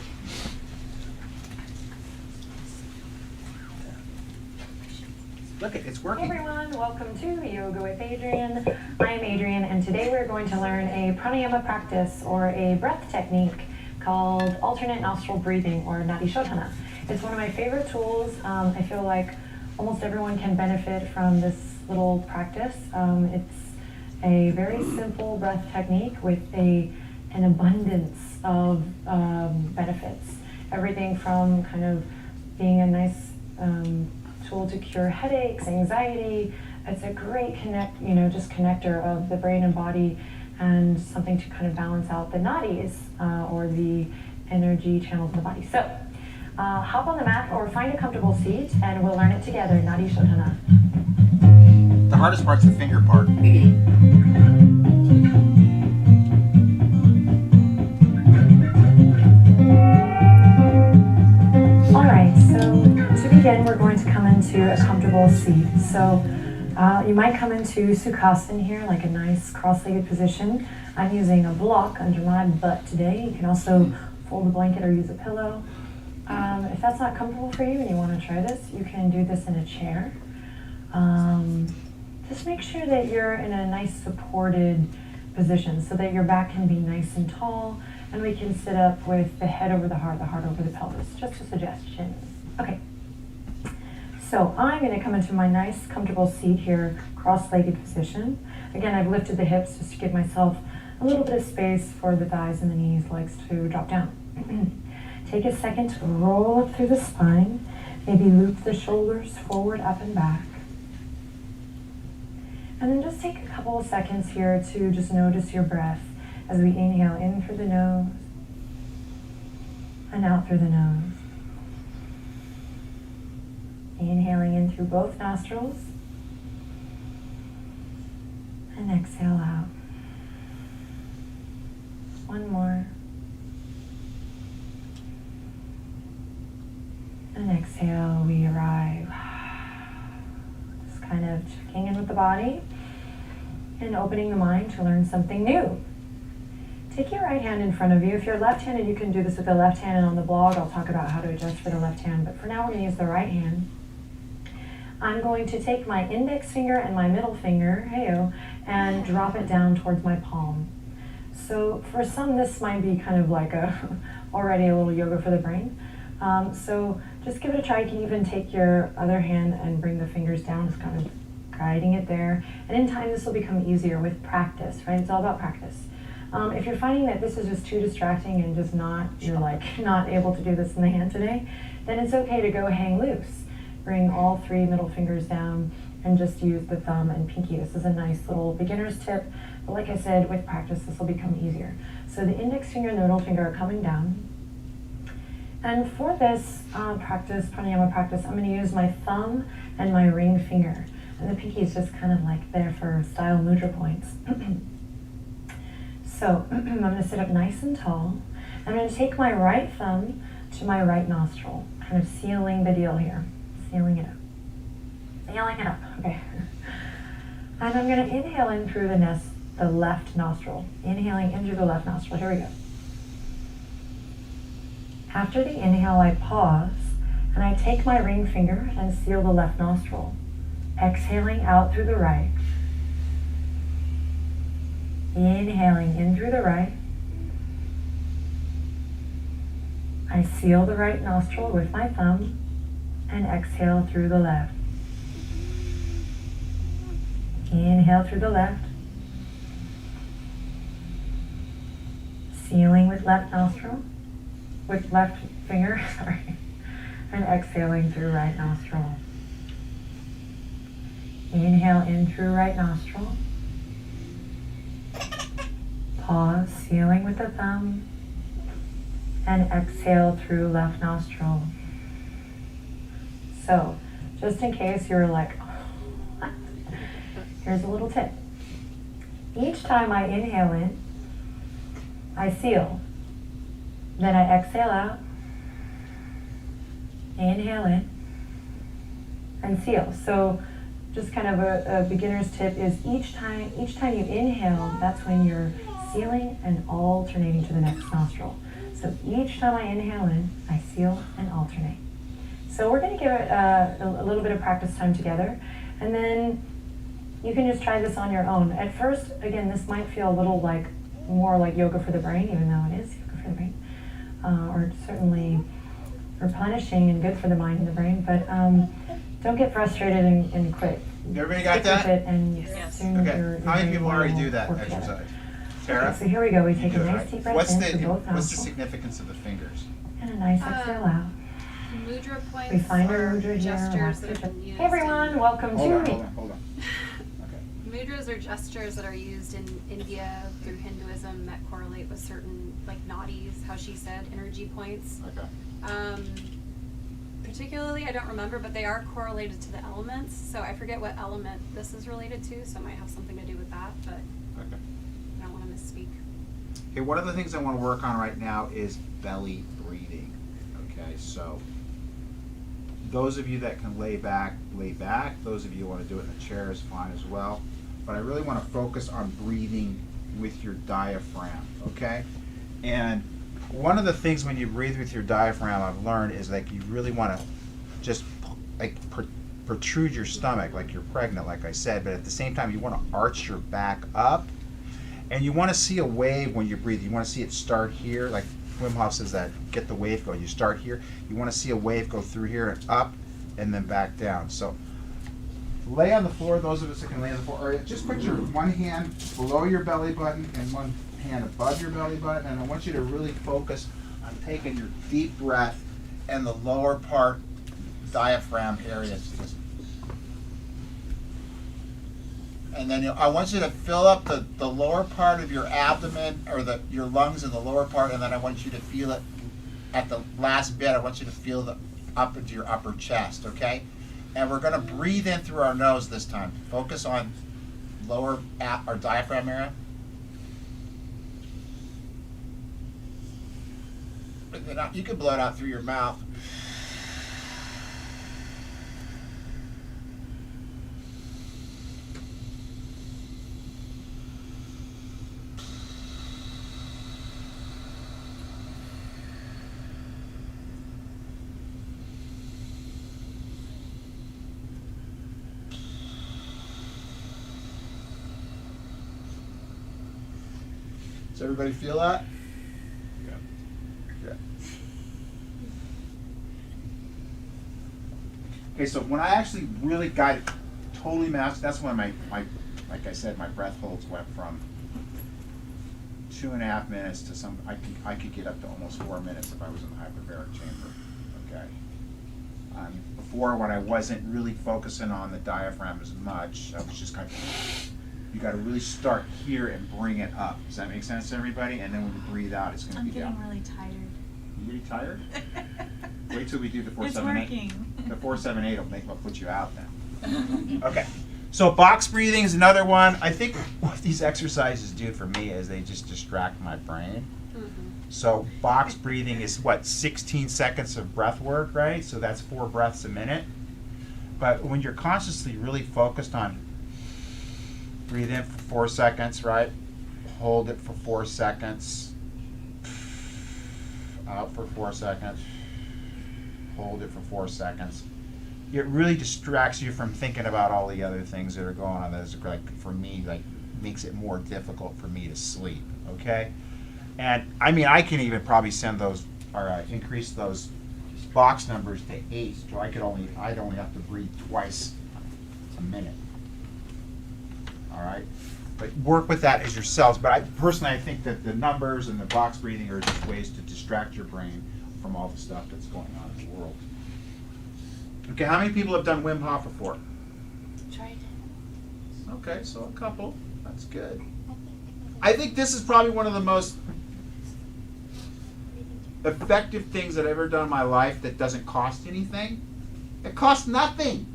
Look, it's Hey working. everyone, welcome to Yoga with Adrienne. I'm Adrienne and today we're going to learn a pranayama practice or a breath technique called alternate nostril breathing or Nadi Shodhana. It's one of my favorite tools. I feel like almost everyone can benefit from this little practice. It's a very simple breath technique with an abundance of benefits. Everything from kind of being a nice tool to cure headaches, anxiety. It's a great connector of the brain and body, and something to kind of balance out the nadis or the energy channels in the body. So hop on the mat or find a comfortable seat and we'll learn it together. Nadi Shodhana. The hardest part's the finger part. Alright, so to begin, we're going to come into a comfortable seat. So you might come into Sukhasana here, like a nice cross-legged position. I'm using a block under my butt today. You can also fold a blanket or use a pillow. If that's not comfortable for you and you want to try this, you can do this in a chair. Just make sure that you're in a nice supported position so that your back can be nice and tall, and we can sit up with the head over the heart over the pelvis. Just a suggestion. Okay. So I'm going to come into my nice comfortable seat here, cross-legged position. Again, I've lifted the hips just to give myself a little bit of space for the thighs and the knees, legs to drop down. Take a second to roll up through the spine. Maybe loop the shoulders forward, up and back. And then just take a couple of seconds here to just notice your breath as we inhale in through the nose and out through the nose. Inhaling in through both nostrils and exhale out. One more. And exhale, we arrive. Just kind of checking in with the body and opening the mind to learn something new. Take your right hand in front of you. If you're left-handed, you can do this with the left hand, and on the blog I'll talk about how to adjust for the left hand, but for now we're going to use the right hand. I'm going to take my index finger and my middle finger, heyo, and drop it down towards my palm. So for some this might be kind of like already a little yoga for the brain. So just give it a try. You can even take your other hand and bring the fingers down, just kind of guiding it there. And in time this will become easier with practice, right? It's all about practice. If you're finding that this is just too distracting and just you're not able to do this in the hand today, then it's okay to go hang loose. Bring all three middle fingers down and just use the thumb and pinky. This is a nice little beginner's tip, but like I said, with practice this will become easier. So the index finger and the middle finger are coming down. And for this pranayama practice, I'm going to use my thumb and my ring finger. And the pinky is just kind of like there for style mudra points. So I'm going to sit up nice and tall. I'm going to take my right thumb to my right nostril, kind of sealing the deal here. Sealing it up. Sealing it up. Okay. And I'm going to inhale in through the left nostril. Inhaling in through the left nostril. Here we go. After the inhale, I pause and I take my ring finger and seal the left nostril. Exhaling out through the right. Inhaling in through the right. I seal the right nostril with my thumb and exhale through the left. Inhale through the left. Sealing with left nostril, with left finger, sorry, and exhaling through right nostril. Inhale in through right nostril. Pause, sealing with the thumb, and exhale through left nostril. So, just in case you're like, what? Here's a little tip. Each time I inhale in, I seal. Then I exhale out, inhale in, and seal. So, just kind of a beginner's tip is each time you inhale, that's when you're sealing and alternating to the next nostril. So each time I inhale in, I seal and alternate. So we're going to give it a little bit of practice time together. And then you can just try this on your own. At first, again, this might feel a little like more like yoga for the brain, even though it is yoga for the brain, or certainly replenishing and good for the mind and the brain. But don't get frustrated and quit. Everybody got Stick that? with it, and Yes. soon Okay. your How many brain people will already do that work together. exercise? Tara? Okay, so here we go. We You take do a it, nice right? deep breath What's in the through both what's the nostrils, significance of the fingers? and a nice exhale out. Mudra points We find our are mudra here. gestures Relax that your have chest. been used. Hey everyone, welcome Hold to on, me. hold on. Okay. Mudras are gestures that are used in India through Hinduism that correlate with certain, like nadis, how she said, energy points. Okay. Particularly, I don't remember, but they are correlated to the elements. So I forget what element this is related to, so it might have something to do with that, but Okay. I don't want to misspeak. Okay, one of the things I want to work on right now is belly breathing. Okay, so those of you that can lay back, lay back. Those of you who want to do it in a chair is fine as well. But I really want to focus on breathing with your diaphragm, okay? And one of the things when you breathe with your diaphragm I've learned is like you really want to just like protrude your stomach like you're pregnant, like I said, but at the same time you want to arch your back up. And you want to see a wave when you breathe. You want to see it start here, like Wim Hof says that, get the wave going. You start here. You want to see a wave go through here and up and then back down. So lay on the floor, those of us that can lay on the floor, or just put your one hand below your belly button and one hand above your belly button, and I want you to really focus on taking your deep breath and the lower part diaphragm area. And then I want you to fill up the lower part of your abdomen, or your lungs in the lower part, and then I want you to feel it at the last bit. I want you to feel it up into your upper chest, okay? And we're going to breathe in through our nose this time. Focus on lower or diaphragm area. And then you can blow it out through your mouth. Does everybody feel that? Yeah. Okay, so when I actually really got it totally mastered, that's when my like I said, my breath holds went from 2.5 minutes to I could get up to almost 4 minutes if I was in the hyperbaric chamber. Okay. Before, when I wasn't really focusing on the diaphragm as much, I was just kind of. You got to really start here and bring it up. Does that make sense to everybody? And then when you breathe out, it's going to I'm be getting down. really tired. You really tired? Wait till we do the It's 478. working. The 478 will put you out then. Okay. So box breathing is another one. I think what these exercises do for me is they just distract my brain. So box breathing is what, 16 seconds of breath work, right? So that's 4 breaths a minute. But when you're consciously really focused on breathe in for 4 seconds, right? Hold it for 4 seconds. Out for 4 seconds. Hold it for 4 seconds. It really distracts you from thinking about all the other things that are going on. That's like, for me, like makes it more difficult for me to sleep. Okay, and I mean I can even probably send those or increase those box numbers to 8, so I'd only have to breathe twice a minute. All right, but work with that as yourselves. But I think that the numbers and the box breathing are just ways to distract your brain from all the stuff that's going on in the world. Okay, how many people have done Wim Hof before? Tried it. Okay, so a couple. That's good. I think this is probably one of the most effective things that I've ever done in my life that doesn't cost anything. It costs nothing.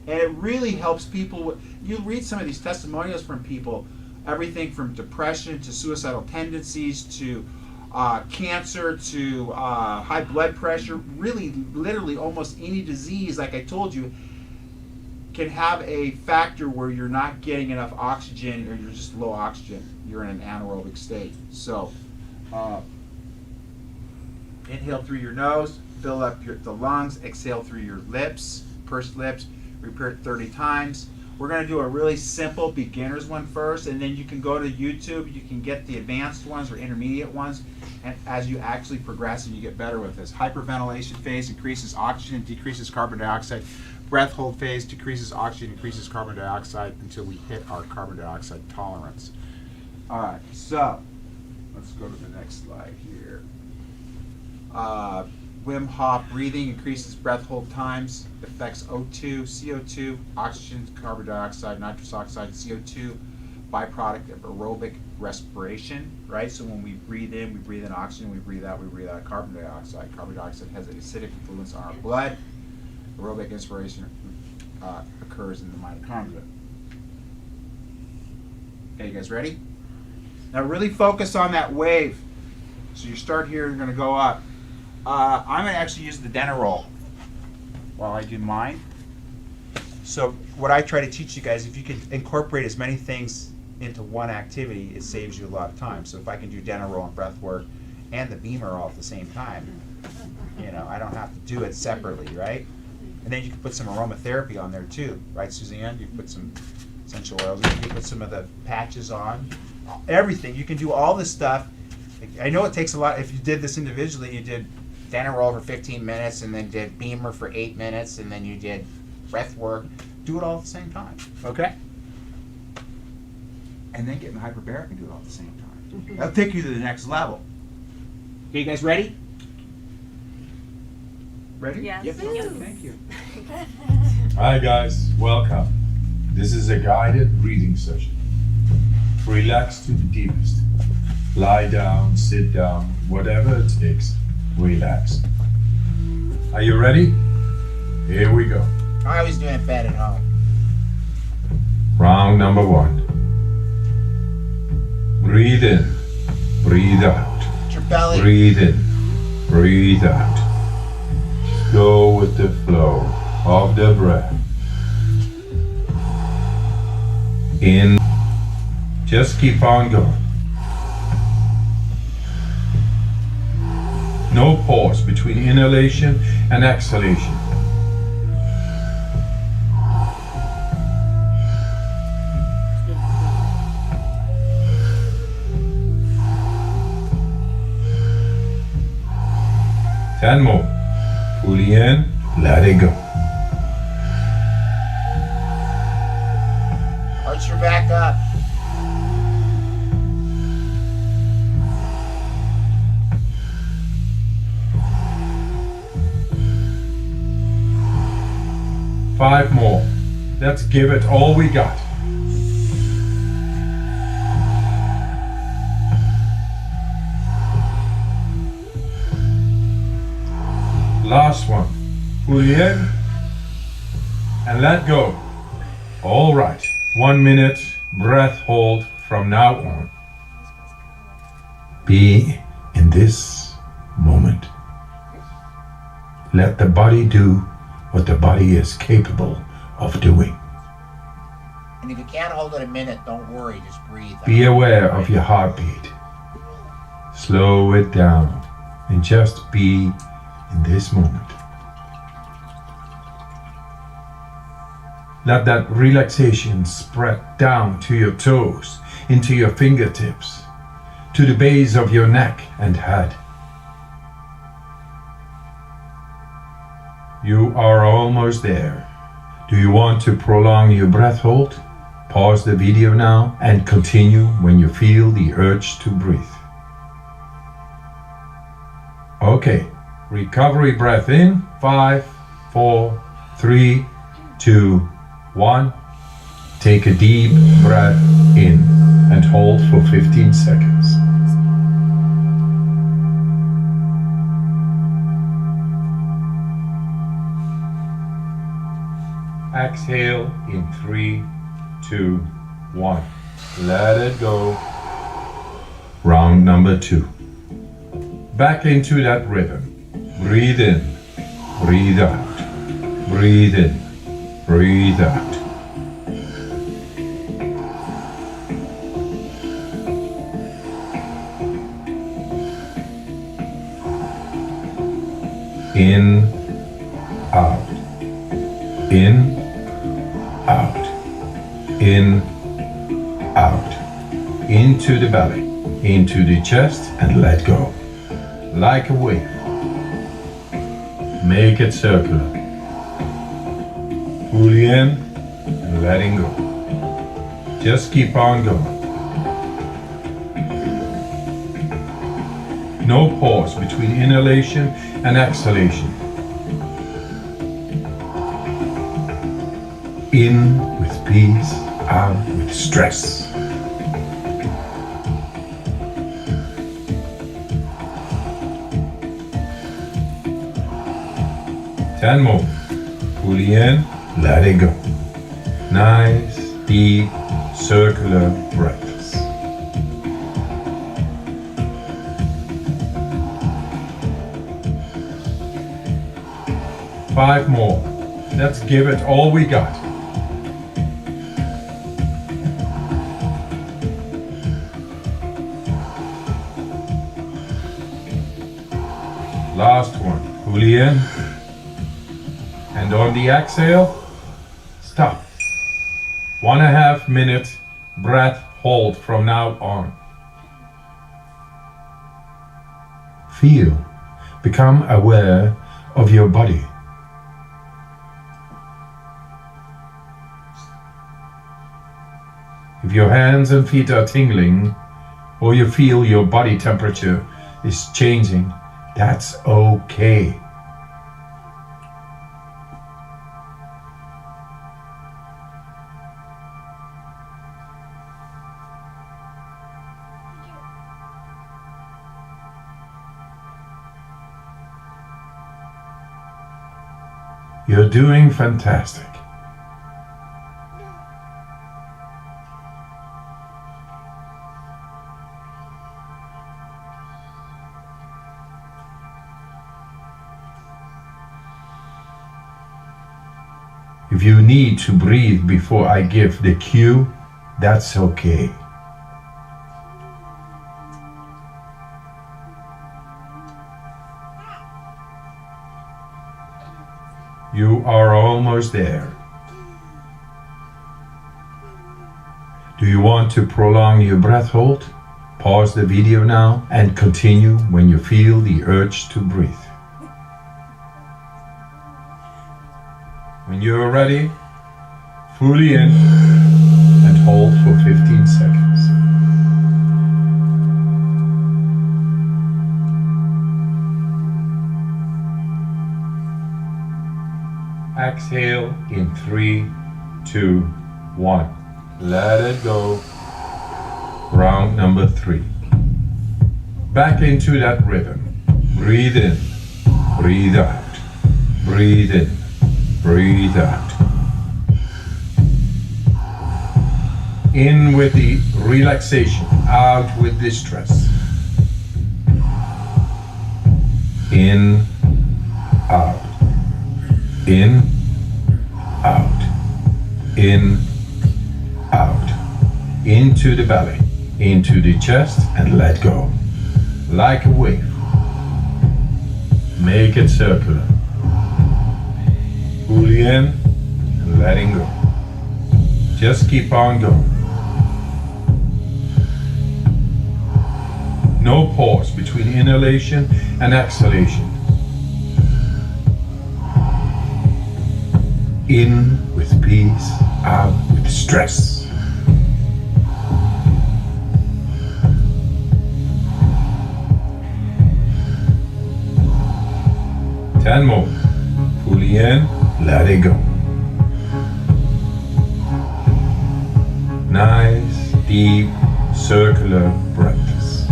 And it really helps people. You read some of these testimonials from people, everything from depression to suicidal tendencies to cancer to high blood pressure, really literally almost any disease, like I told you, can have a factor where you're not getting enough oxygen or you're just low oxygen. You're in an anaerobic state. So inhale through your nose, fill up the lungs, exhale through your lips, pursed lips. Repeat it 30 times. We're going to do a really simple beginner's one first, and then you can go to YouTube. You can get the advanced ones or intermediate ones, and as you actually progress and you get better with this. Hyperventilation phase increases oxygen, decreases carbon dioxide. Breath hold phase decreases oxygen, increases carbon dioxide until we hit our carbon dioxide tolerance. All right, so let's go to the next slide here. Wim Hof breathing increases breath hold times, affects O2, CO2, oxygen, carbon dioxide, nitrous oxide, CO2, byproduct of aerobic respiration, right? So when we breathe in oxygen, we breathe out carbon dioxide. Carbon dioxide has an acidic influence on our blood. Aerobic inspiration occurs in the mitochondria. Okay, you guys ready? Now really focus on that wave. So you start here, you're going to go up. I'm going to actually use the Denerol while I do mine. So what I try to teach you guys, if you can incorporate as many things into one activity, it saves you a lot of time. So if I can do Denerol and breath work and the beamer all at the same time, you know, I don't have to do it separately, right? And then you can put some aromatherapy on there too, right, Suzanne? You can put some essential oils, you can put some of the patches on, everything. You can do all this stuff. I know it takes a lot. If you did this individually, you did Denerol for 15 minutes and then did beamer for 8 minutes and then you did breath work. Do it all at the same time, okay? And then get in the hyperbaric and do it all at the same time. That'll take you to the next level. Okay, you guys ready? Ready? Yes. Yep. Yes. Thank you. Hi guys, welcome. This is a guided breathing session. Relax to the deepest. Lie down, sit down, whatever it takes. Relax. Are you ready? Here we go. I was doing it bad at home. Round number 1. Breathe in, breathe out. It's your belly. Breathe in, breathe out. Go with the flow of the breath. In. Just keep on going. No pause between inhalation and exhalation. Ten more. Fully in, let it go. Arch your back up. Five more. Let's give it all we got. Last one. Fully in and let go. All right. 1 minute breath hold from now on. Be in this moment. Let the body do what the body is capable of doing. And if you can't hold it a minute, don't worry, just breathe. Be aware of your heartbeat. Slow it down and just be in this moment. Let that relaxation spread down to your toes, into your fingertips, to the base of your neck and head. You are almost there. Do you want to prolong your breath hold? Pause the video now and continue when you feel the urge to breathe. Okay, recovery breath in. 5, 4, 3, 2, 1. Take a deep breath in and hold for 15 seconds. Exhale in 3, 2, 1. Let it go. Round number 2. Back into that rhythm. Breathe in, breathe out. Breathe in, breathe out. In, out. In, out. In, out. Into the belly, into the chest, and let go. Like a wave. Make it circular. Fully in and letting go. Just keep on going. No pause between inhalation and exhalation. In with peace, out with stress. Ten more. Fully in, let it go. Nice, deep, circular breaths. Five more. Let's give it all we got. Last one. Fully in. And on the exhale, stop. 1.5 minute breath hold from now on. Feel, become aware of your body. If your hands and feet are tingling, or you feel your body temperature is changing, that's okay. You're doing fantastic. If you need to breathe before I give the cue, that's okay. You are almost there. Do you want to prolong your breath hold? Pause the video now and continue when you feel the urge to breathe. When you're ready, fully in and hold for 15 seconds. Exhale in 3, 2, 1. Let it go. Round number 3. Back into that rhythm. Breathe in, breathe out, breathe in, breathe out. In with the relaxation, out with the stress. In, out. In, out. In, out. Into the belly, into the chest, and let go. Like a wave. Make it circular. Fully in and letting go. Just keep on going. No pause between inhalation and exhalation. In with peace, out with stress. Ten more. Fully in, let it go. Nice, deep, circular breaths.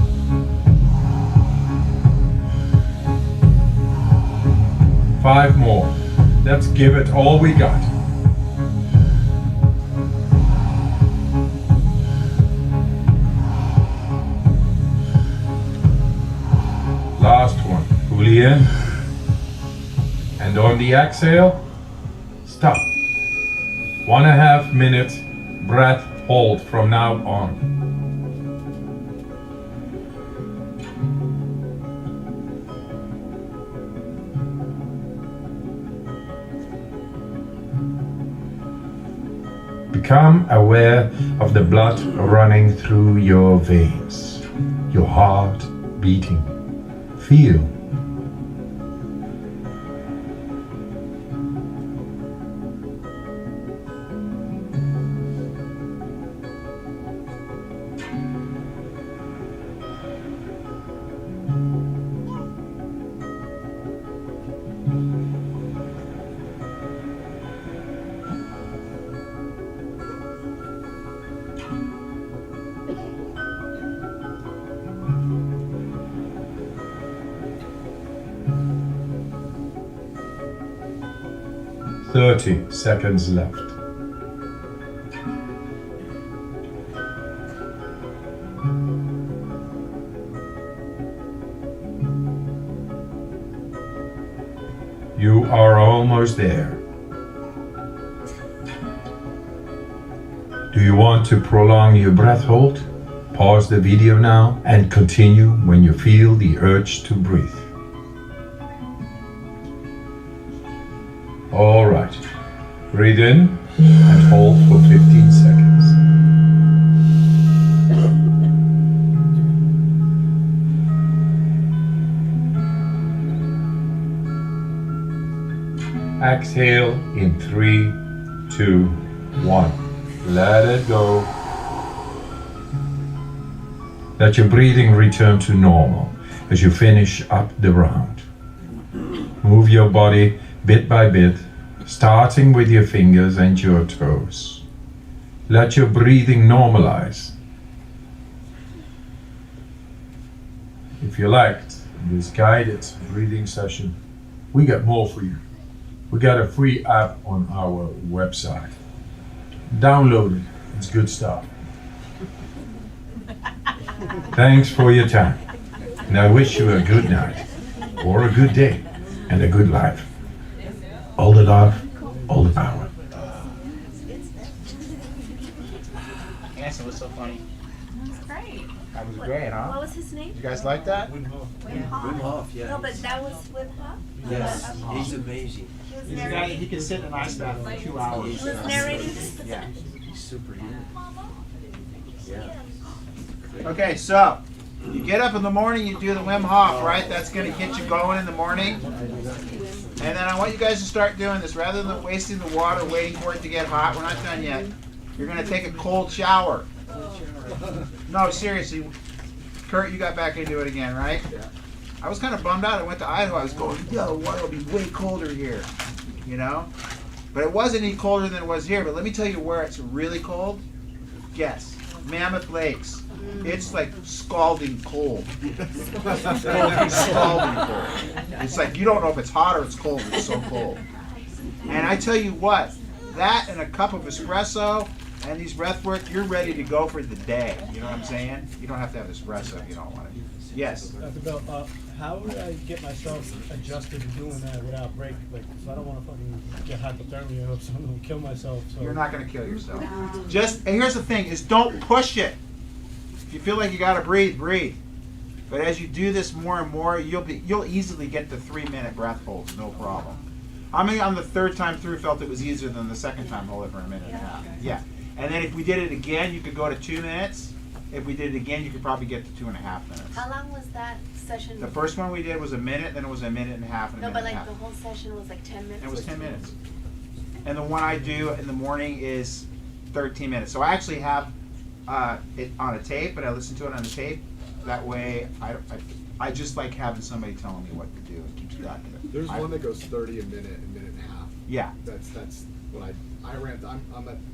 Five more. Let's give it all we got. Last one. Fully in. And on the exhale, stop. 1.5 minute breath hold from now on. Become aware of the blood running through your veins, your heart beating. Feel. Thirty seconds left. You are almost there. Do you want to prolong your breath hold? Pause the video now and continue when you feel the urge to breathe. All right. Breathe in and hold for 15 seconds. Exhale in 3, 2, 1. Let it go. Let your breathing return to normal as you finish up the round. Move your body bit by bit, starting with your fingers and your toes. Let your breathing normalize. If you liked this guided breathing session, we got more for you. We got a free app on our website. Download it, it's good stuff. Thanks for your time, and I wish you a good night, or a good day, and a good life. All the love, all the power. Answer was so funny. Great. That was great, What huh? was his name? You guys like that? Wim Wim Hof, yeah. No, but that was with Huff? Yes, he's amazing. He was He's a guy that narrating. he can sit in an ice bath for 2 hours. He was narrating this? Yeah. He's superhuman. Yeah. Okay, so you get up in the morning, you do the Wim Hof, right? That's going to get you going in the morning. And then I want you guys to start doing this. Rather than wasting the water waiting for it to get hot, we're not done yet. You're going to take a cold shower. No, seriously. Kurt, you got back into it again, right? Yeah. I was kind of bummed out. I went to Idaho. I was going, yo, the water will be way colder here, you know? But it wasn't any colder than it was here. But let me tell you where it's really cold. Guess. Mammoth Lakes. It's like scalding cold. Scalding cold. It's like you don't know if it's hot or it's cold. It's so cold. And I tell you what, that and a cup of espresso and these breath work, you're ready to go for the day. You know what I'm saying? You don't have to have espresso if you don't want it. Yes. Dr. Bell, how would I get myself adjusted to doing that without break? Like, 'cause I don't want to fucking get hypothermia or something and kill myself. So You're not going to kill yourself. Just, and here's the thing, is don't push it. If you feel like you got to breathe, breathe. But as you do this more and more, you'll easily get to 3-minute breath holds, no problem. I mean, on the third time through, felt it was easier than the second time hold it for a minute and a half. Yeah. And then if we did it again, you could go to 2 minutes. If we did it again, you could probably get to 2.5 minutes. How long was that session? The first one we did was a minute, then it was a minute and a half, and a No, minute but and a like half. the whole session was like 10 minutes? It was or 10 something? minutes. And the one I do in the morning is 13 minutes. So I actually have it on a tape, but I listen to it on a tape. That way, I just like having somebody telling me what to do and keeps track of it. There's one that goes 30 a minute and a half. Yeah. That's what I ran. I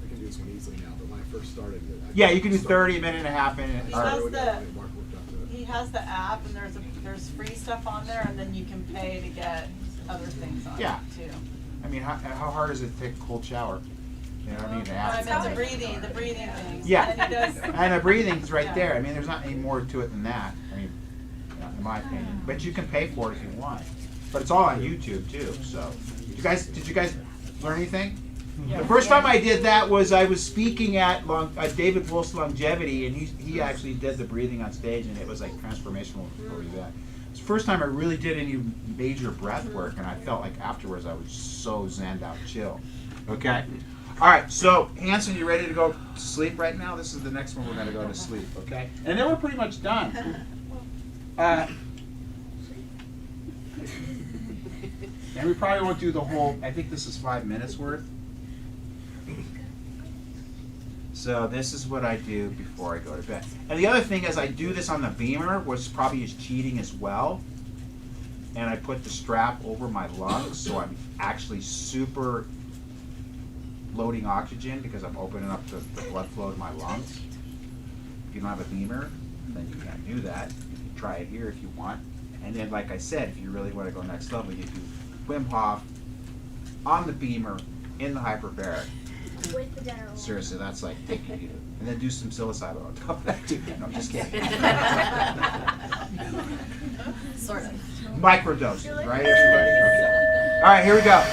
can do this one easily now, but when I first started it. Yeah, you can do 30, a minute and a half, minute. He or- does Mark the- worked up to it. He has the app and there's free stuff on there and then you can pay to get other things on Yeah. it too. I mean, how hard is it to take a cold shower? You know what I mean? To ask- I meant the breathing things. Yeah. And he does. And the breathing's right Yeah. there. I mean, there's not any more to it than that. I mean, you know, in my opinion. But you can pay for it if you want. But it's all on YouTube too. So, did you guys learn anything? The first time I did that was I was speaking at David Wolf's Longevity, and he actually did the breathing on stage, and it was like transformational for me. That it's the first time I really did any major breath work, and I felt like afterwards I was so zenned out, chill. Okay. All right, so Hanson, you ready to go to sleep right now? This is the next one we're going to go to sleep, okay? And then we're pretty much done. And we probably won't do the whole, I think this is 5 minutes worth. So this is what I do before I go to bed. And the other thing is I do this on the beamer, which probably is cheating as well. And I put the strap over my lungs, so I'm actually super loading oxygen because I'm opening up the blood flow to my lungs. If you don't have a beamer, then you can't do that. You can try it here if you want. And then, like I said, if you really want to go next level, you do Wim Hof on the beamer in the hyperbaric. With the general. Seriously, that's like taking you. And then do some psilocybin on top of that too. No, just kidding. Sort of. Microdoses, right, everybody? Okay. All right, here we go.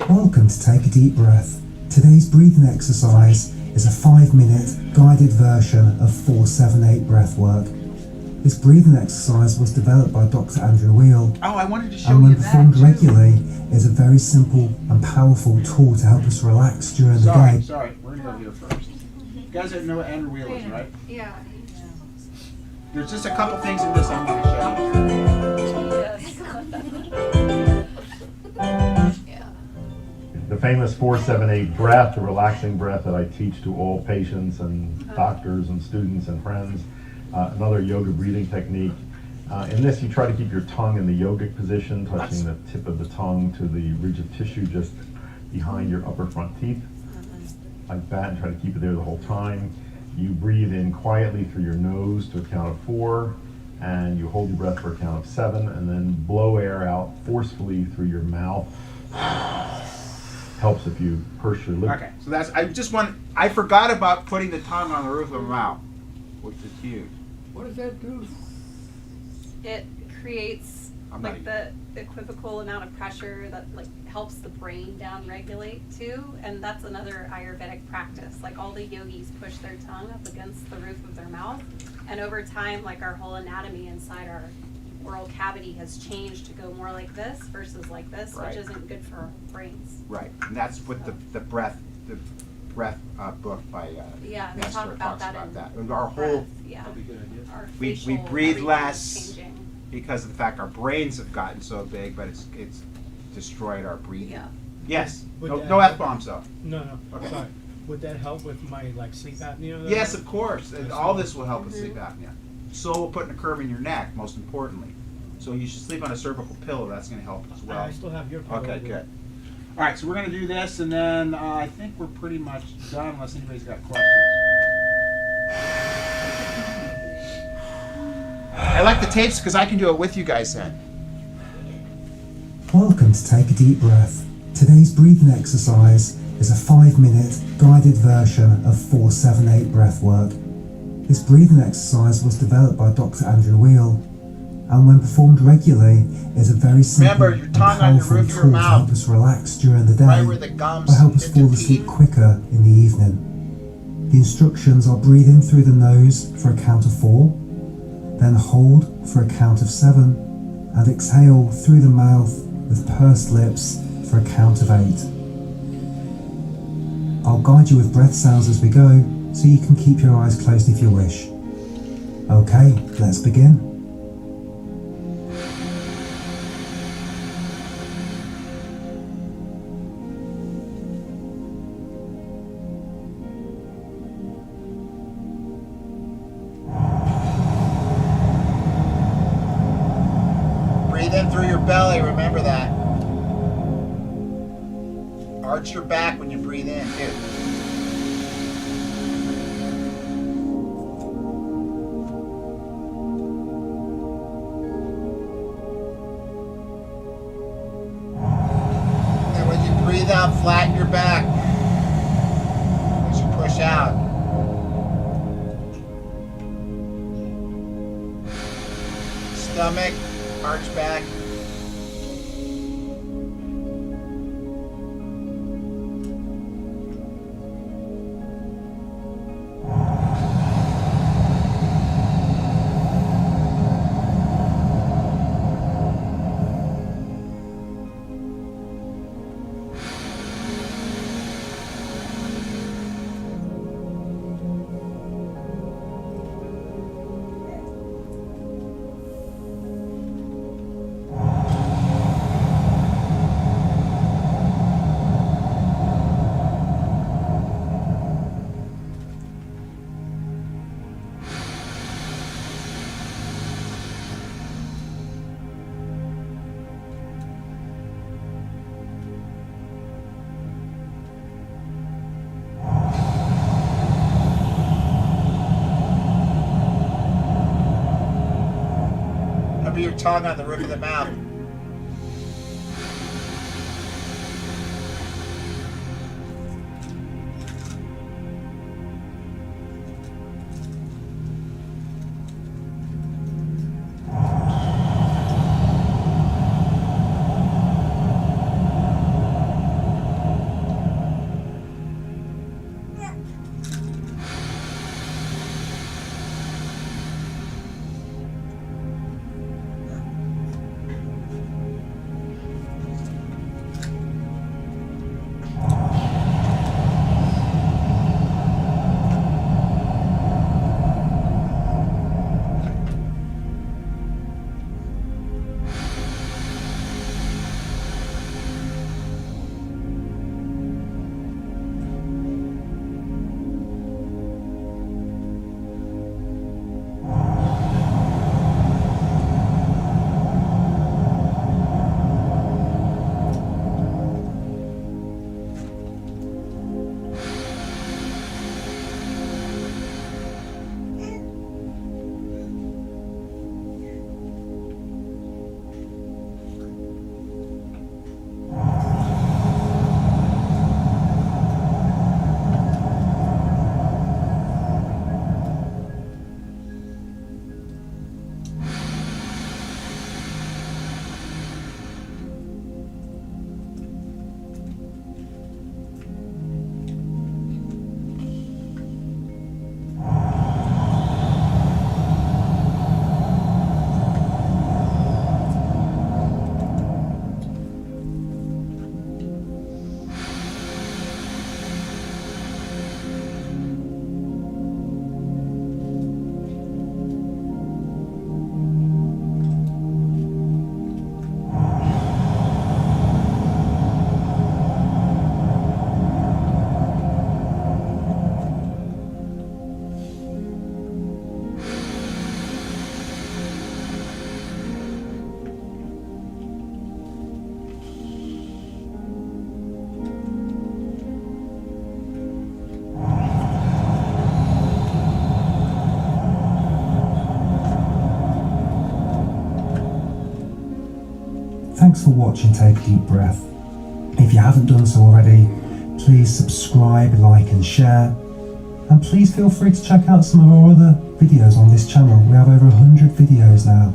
Welcome to Take a Deep Breath. Today's breathing exercise is a 5-minute guided version of 4-7-8 breath work. This breathing exercise was developed by Dr. Andrew Weil, Oh, I wanted to show and you when that performed too. regularly is a very simple and powerful tool to help us relax during the day. Sorry, we're gonna go here first. You guys didn't know what Andrew Weil is, right? Yeah. There's just a couple things in this I'm gonna show Yeah. The famous 4-7-8 breath, the relaxing breath that I teach to all patients and doctors and students and friends. Another yoga breathing technique. In this, you try to keep your tongue in the yogic position, touching the tip of the tongue to the ridge of tissue just behind your upper front teeth, like that, and try to keep it there the whole time. You breathe in quietly through your nose to a count of 4, and you hold your breath for a count of 7, and then blow air out forcefully through your mouth. Helps if you purse your you. lips. Okay, so that's, I forgot about putting the tongue on the roof of the mouth, which is huge. What does that do? It creates I'm not like the equivocal amount of pressure that like helps the brain down regulate too, and that's another Ayurvedic practice. Like all the yogis push their tongue up against the roof of their mouth, and over time, like our whole anatomy inside our oral cavity has changed to go more like this versus like this, Right. which isn't good for our brains. Right, and that's what the breath book by Yeah, they Nestor talk about talks that about in that. Our whole, breath, yeah. That'd be a good idea. Our we facial, breathe everything less is changing. because of the fact our brains have gotten so big, but it's destroyed our breathing. Yeah. Yes, Would no, that- no F-bombs though. No, no, Okay. sorry. Would that help with my like sleep apnea? that I Yes, have? of course, and all this will help with sleep apnea. So will putting a curve in your neck, most importantly. So you should sleep on a cervical pillow, that's gonna help as well. I still have your pillow. Okay, good. All right, so we're gonna do this, and then I think we're pretty much done unless anybody's got questions. I like the tapes because I can do it with you guys then. Welcome to Take a Deep Breath. Today's breathing exercise is a 5-minute guided version of 4-7-8 breath work. This breathing exercise was developed by Dr. Andrew Weil, and when performed regularly is a very simple Remember, your and tongue on your powerful roof of your tool to mouth. help us relax during the day, Right where the gums or help us hit fall the asleep teeth. quicker in the evening. The instructions are breathe in through the nose for a count of 4, then hold for a count of 7, and exhale through the mouth with pursed lips for a count of 8. I'll guide you with breath sounds as we go, so you can keep your eyes closed if you wish. Okay, let's begin. Breathe in through your belly, remember that. Arch your back when you breathe in, too. And when you breathe out, flatten your back as you push out. Stomach, arch back. tongue on the roof of the mouth. Thanks for watching Take a Deep Breath. If you haven't done so already, please subscribe, like and share. And please feel free to check out some of our other videos on this channel. We have over 100 videos now,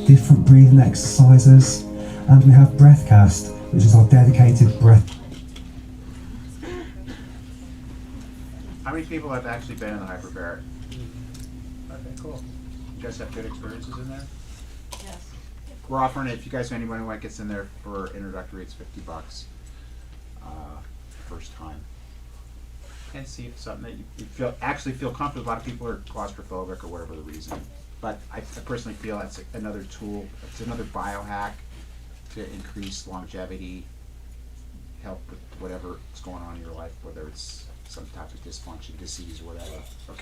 different breathing exercises, and we have Breathcast, which is our dedicated breath. How many people have actually been in the hyperbaric? Okay, cool. You guys have good experiences in there? Yes. We're offering it, if you guys know anyone who gets in there for introductory, it's $50 first time. And see if it's something that you actually feel comfortable. A lot of people are claustrophobic or whatever the reason. But I personally feel that's another tool, it's another biohack to increase longevity, help with whatever's going on in your life, whether it's some type of dysfunction, disease, or whatever. Okay.